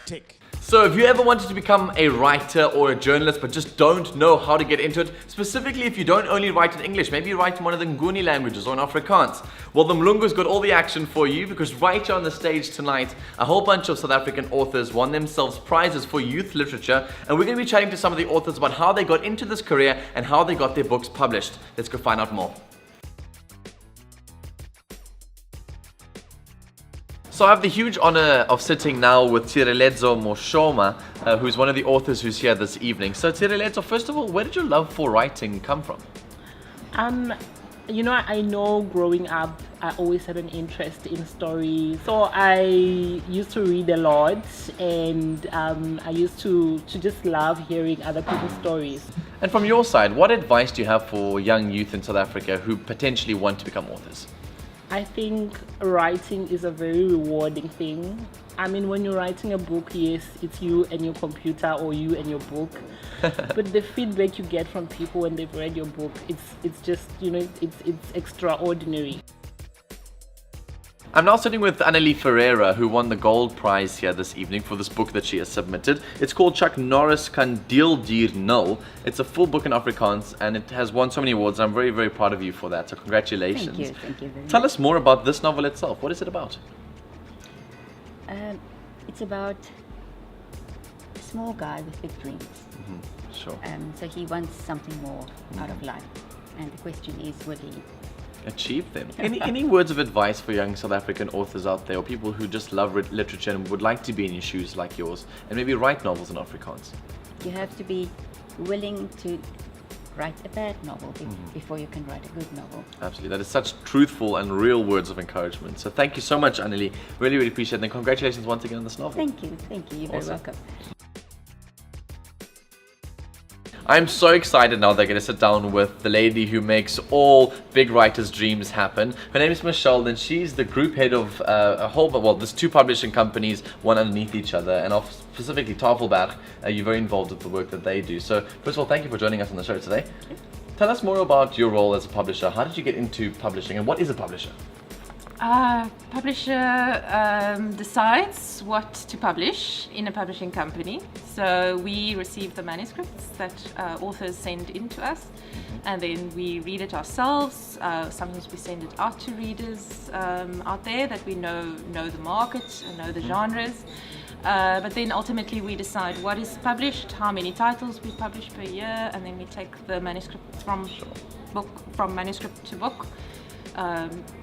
Hectic. So if you ever wanted to become a writer or a journalist but just don't know how to get into it, specifically if you don't only write in English, maybe you write in one of the Nguni languages or in Afrikaans, well, the Mlungu's got all the action for you, because right here on the stage tonight, a whole bunch of South African authors won themselves prizes for youth literature, and we're going to be chatting to some of the authors about how they got into this career and how they got their books published. Let's go find out more. So I have the huge honor of sitting now with Tsireledzo Moshoma, who's one of the authors who's here this evening. So Tsireledzo, first of all, where did your love for writing come from? I know growing up, I always had an interest in stories. So I used to read a lot, and I used to just love hearing other people's stories. And from your side, what advice do you have for young youth in South Africa who potentially want to become authors? I think writing is a very rewarding thing. I mean, when you're writing a book, yes, it's you and your computer or you and your book. But the feedback you get from people when they've read your book, it's just, it's extraordinary. I'm now sitting with Annelie Ferreira, who won the gold prize here this evening for this book that she has submitted. It's called Chuck Norris Kan Deeldier Null. It's a full book in Afrikaans, and it has won so many awards. I'm very, very proud of you for that. So congratulations. Thank you very much. Tell us more about this novel itself. What is it about? It's about a small guy with big dreams. Sure. So he wants something more out of life. And the question is, will he achieve them? Any words of advice for young South African authors out there, or people who just love literature and would like to be in your shoes like yours and maybe write novels in Afrikaans? You have to be willing to write a bad novel before you can write a good novel. Absolutely. That is such truthful and real words of encouragement. So thank you so much, Annelie. Really, really appreciate it. And congratulations once again on this novel. Thank you. You're very welcome. I'm so excited now that I'm going to sit down with the lady who makes all big writers' dreams happen. Her name is Michelle, and she's the group head of there's two publishing companies, one underneath each other, and specifically Tafelberg. You're very involved with the work that they do. So first of all, thank you for joining us on the show today. Tell us more about your role as a publisher. How did you get into publishing, and what is a publisher? Publisher decides what to publish in a publishing company. So we receive the manuscripts that authors send in to us, and then we read it ourselves. Sometimes we send it out to readers out there that we know the market and know the genres. But then ultimately we decide what is published, how many titles we publish per year, and then we take the manuscript from manuscript to book.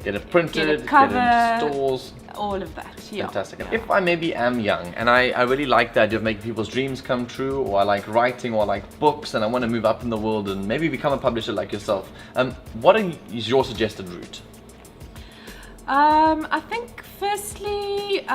Get it printed, get it cover, get it in stores. All of that, yeah. Fantastic. And if I maybe am young and I really like the idea of making people's dreams come true, or I like writing, or I like books, and I want to move up in the world and maybe become a publisher like yourself, what is your suggested route? I think firstly,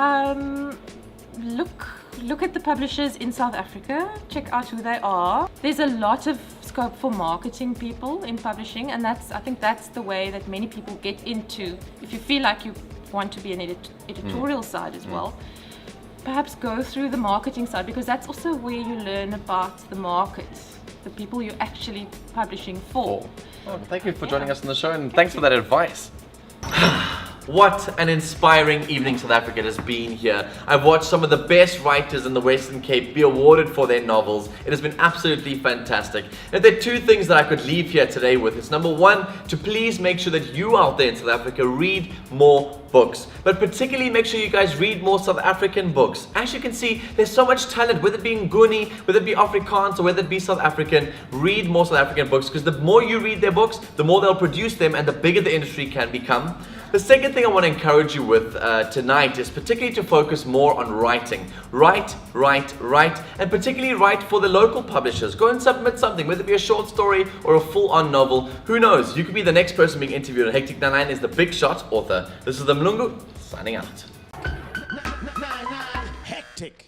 look at the publishers in South Africa, check out who they are. There's a lot of scope for marketing people in publishing, and I think that's the way that many people get into. If you feel like you want to be an editorial side as well, perhaps go through the marketing side, because that's also where you learn about the market, the people you're actually publishing for. Oh, thank you for joining us on the show, and thanks for that advice. What an inspiring evening South Africa has been here. I've watched some of the best writers in the Western Cape be awarded for their novels. It has been absolutely fantastic. And there are two things that I could leave here today with. It's number one, to please make sure that you out there in South Africa read more books. But particularly make sure you guys read more South African books. As you can see, there's so much talent, whether it be Nguni, whether it be Afrikaans, or whether it be South African. Read more South African books, because the more you read their books, the more they'll produce them, and the bigger the industry can become. The second thing I want to encourage you with tonight is particularly to focus more on writing. Write, and particularly write for the local publishers. Go and submit something, whether it be a short story or a full-on novel. Who knows? You could be the next person being interviewed on Hectic 99 is the Big Shot author. This is the Mlungu, signing out. Hectic.